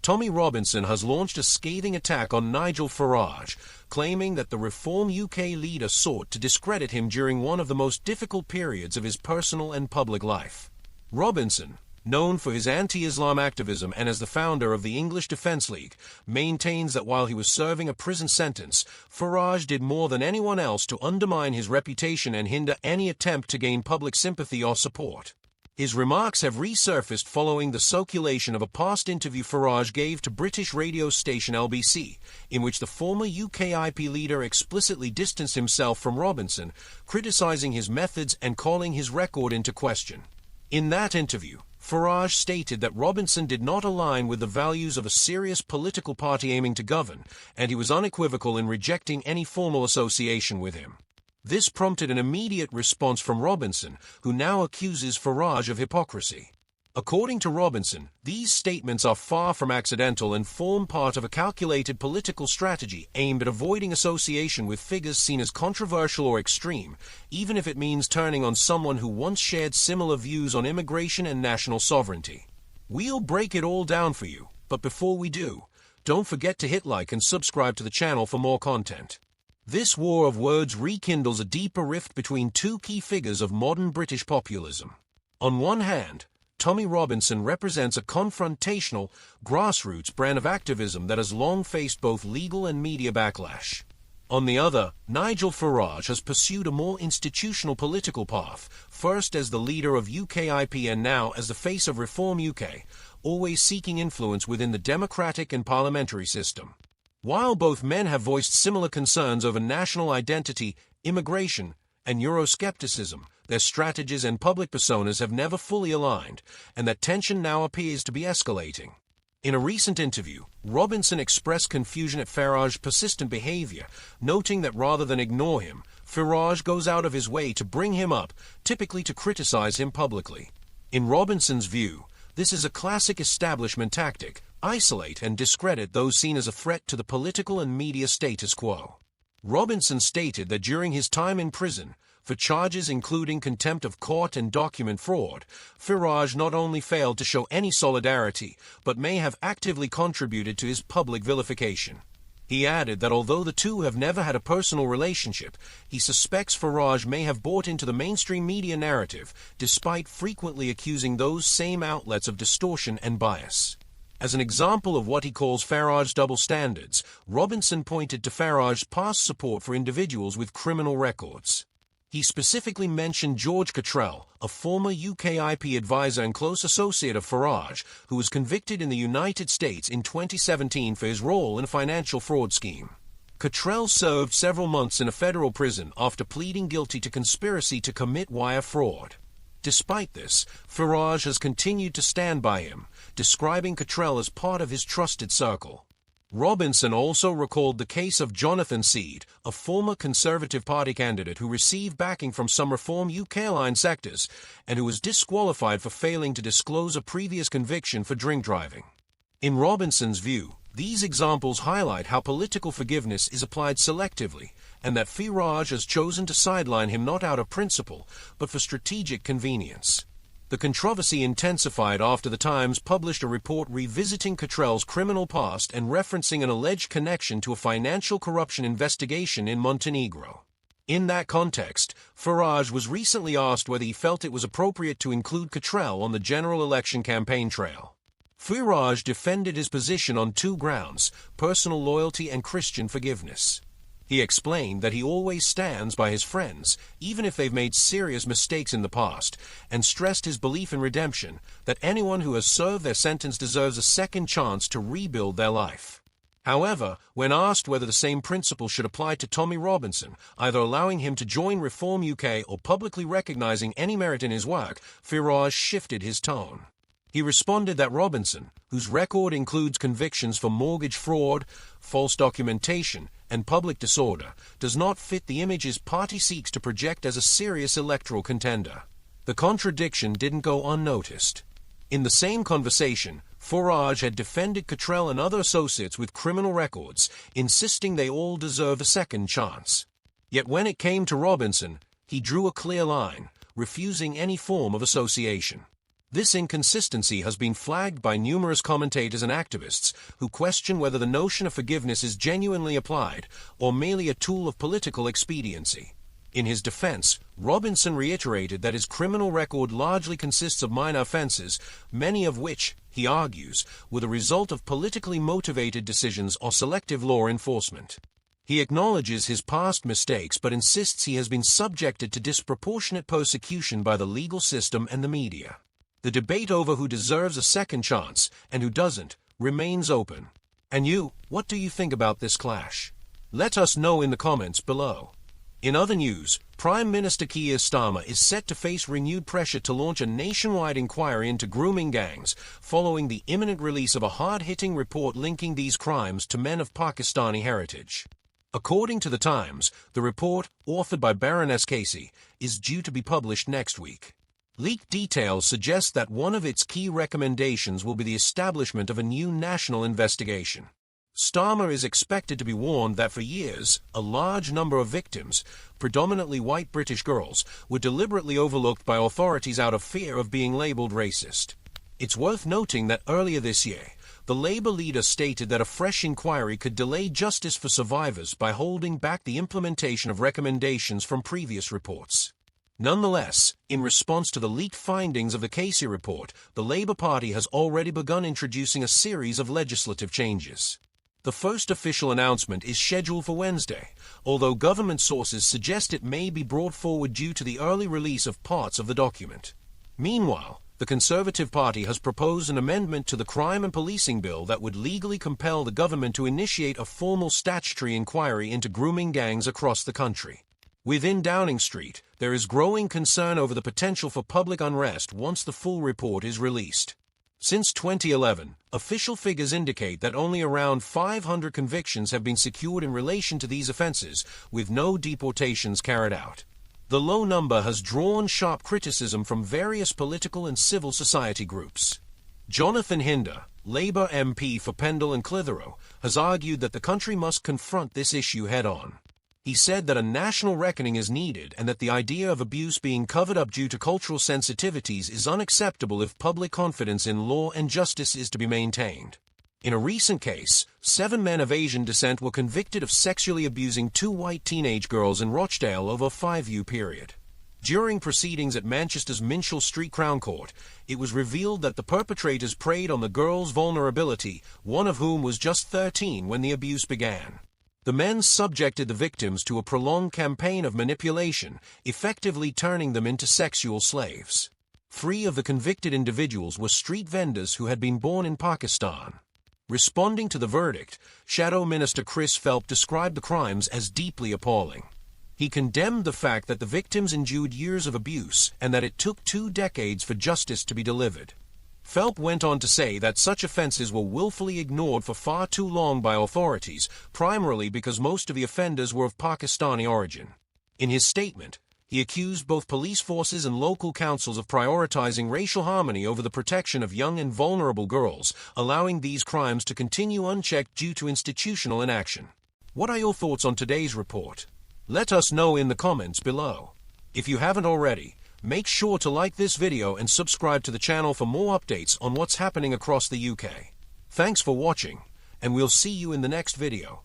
Tommy Robinson has launched a scathing attack on Nigel Farage, claiming that the Reform UK leader sought to discredit him during one of the most difficult periods of his personal and public life. Robinson, known for his anti-Islam activism and as the founder of the English Defence League, maintains that while he was serving a prison sentence, Farage did more than anyone else to undermine his reputation and hinder any attempt to gain public sympathy or support. His remarks have resurfaced following the circulation of a past interview Farage gave to British radio station LBC, in which the former UKIP leader explicitly distanced himself from Robinson, criticising his methods and calling his record into question. In that interview, Farage stated that Robinson did not align with the values of a serious political party aiming to govern, and he was unequivocal in rejecting any formal association with him. This prompted an immediate response from Robinson, who now accuses Farage of hypocrisy. According to Robinson, these statements are far from accidental and form part of a calculated political strategy aimed at avoiding association with figures seen as controversial or extreme, even if it means turning on someone who once shared similar views on immigration and national sovereignty. We'll break it all down for you, but before we do, don't forget to hit like and subscribe to the channel for more content. This war of words rekindles a deeper rift between two key figures of modern British populism. On one hand, Tommy Robinson represents a confrontational, grassroots brand of activism that has long faced both legal and media backlash. On the other, Nigel Farage has pursued a more institutional political path, first as the leader of UKIP and now as the face of Reform UK, always seeking influence within the democratic and parliamentary system. While both men have voiced similar concerns over national identity, immigration, and Euroscepticism, their strategies and public personas have never fully aligned, and that tension now appears to be escalating. In a recent interview, Robinson expressed confusion at Farage's persistent behavior, noting that rather than ignore him, Farage goes out of his way to bring him up, typically to criticize him publicly. In Robinson's view, this is a classic establishment tactic: isolate and discredit those seen as a threat to the political and media status quo. Robinson stated that during his time in prison, for charges including contempt of court and document fraud, Farage not only failed to show any solidarity, but may have actively contributed to his public vilification. He added that although the two have never had a personal relationship, he suspects Farage may have bought into the mainstream media narrative, despite frequently accusing those same outlets of distortion and bias. As an example of what he calls Farage's double standards, Robinson pointed to Farage's past support for individuals with criminal records. He specifically mentioned George Cottrell, a former UKIP advisor and close associate of Farage, who was convicted in the United States in 2017 for his role in a financial fraud scheme. Cottrell served several months in a federal prison after pleading guilty to conspiracy to commit wire fraud. Despite this, Farage has continued to stand by him, describing Cottrell as part of his trusted circle. Robinson also recalled the case of Jonathan Seed, a former Conservative Party candidate who received backing from some Reform UK-aligned sectors and who was disqualified for failing to disclose a previous conviction for drink driving. In Robinson's view, these examples highlight how political forgiveness is applied selectively, and that Farage has chosen to sideline him not out of principle, but for strategic convenience. The controversy intensified after the Times published a report revisiting Cottrell's criminal past and referencing an alleged connection to a financial corruption investigation in Montenegro. In that context, Farage was recently asked whether he felt it was appropriate to include Cottrell on the general election campaign trail. Farage defended his position on two grounds: personal loyalty and Christian forgiveness. He explained that he always stands by his friends, even if they've made serious mistakes in the past, and stressed his belief in redemption, that anyone who has served their sentence deserves a second chance to rebuild their life. However, when asked whether the same principle should apply to Tommy Robinson, either allowing him to join Reform UK or publicly recognizing any merit in his work, Farage shifted his tone. He responded that Robinson, whose record includes convictions for mortgage fraud, false documentation, and public disorder, does not fit the image his party seeks to project as a serious electoral contender. The contradiction didn't go unnoticed. In the same conversation, Farage had defended Cottrell and other associates with criminal records, insisting they all deserve a second chance. Yet when it came to Robinson, he drew a clear line, refusing any form of association. This inconsistency has been flagged by numerous commentators and activists who question whether the notion of forgiveness is genuinely applied or merely a tool of political expediency. In his defense, Robinson reiterated that his criminal record largely consists of minor offenses, many of which, he argues, were the result of politically motivated decisions or selective law enforcement. He acknowledges his past mistakes but insists he has been subjected to disproportionate persecution by the legal system and the media. The debate over who deserves a second chance and who doesn't remains open. And you, what do you think about this clash? Let us know in the comments below. In other news, Prime Minister Keir Starmer is set to face renewed pressure to launch a nationwide inquiry into grooming gangs following the imminent release of a hard-hitting report linking these crimes to men of Pakistani heritage. According to The Times, the report, authored by Baroness Casey, is due to be published next week. Leaked details suggest that one of its key recommendations will be the establishment of a new national investigation. Starmer is expected to be warned that for years, a large number of victims, predominantly white British girls, were deliberately overlooked by authorities out of fear of being labelled racist. It's worth noting that earlier this year, the Labour leader stated that a fresh inquiry could delay justice for survivors by holding back the implementation of recommendations from previous reports. Nonetheless, in response to the leaked findings of the Casey report, the Labour Party has already begun introducing a series of legislative changes. The first official announcement is scheduled for Wednesday, although government sources suggest it may be brought forward due to the early release of parts of the document. Meanwhile, the Conservative Party has proposed an amendment to the Crime and Policing Bill that would legally compel the government to initiate a formal statutory inquiry into grooming gangs across the country. Within Downing Street, there is growing concern over the potential for public unrest once the full report is released. Since 2011, official figures indicate that only around 500 convictions have been secured in relation to these offences, with no deportations carried out. The low number has drawn sharp criticism from various political and civil society groups. Jonathan Hinder, Labour MP for Pendle and Clitheroe, has argued that the country must confront this issue head-on. He said that a national reckoning is needed and that the idea of abuse being covered up due to cultural sensitivities is unacceptable if public confidence in law and justice is to be maintained. In a recent case, 7 men of Asian descent were convicted of sexually abusing 2 white teenage girls in Rochdale over a 5-year period. During proceedings at Manchester's Minshull Street Crown Court, it was revealed that the perpetrators preyed on the girls' vulnerability, one of whom was just 13 when the abuse began. The men subjected the victims to a prolonged campaign of manipulation, effectively turning them into sexual slaves. 3 of the convicted individuals were street vendors who had been born in Pakistan. Responding to the verdict, Shadow Minister Chris Phelps described the crimes as deeply appalling. He condemned the fact that the victims endured years of abuse and that it took 2 decades for justice to be delivered. Phelps went on to say that such offences were willfully ignored for far too long by authorities, primarily because most of the offenders were of Pakistani origin. In his statement, he accused both police forces and local councils of prioritizing racial harmony over the protection of young and vulnerable girls, allowing these crimes to continue unchecked due to institutional inaction. What are your thoughts on today's report? Let us know in the comments below. If you haven't already, make sure to like this video and subscribe to the channel for more updates on what's happening across the UK. Thanks for watching, and we'll see you in the next video.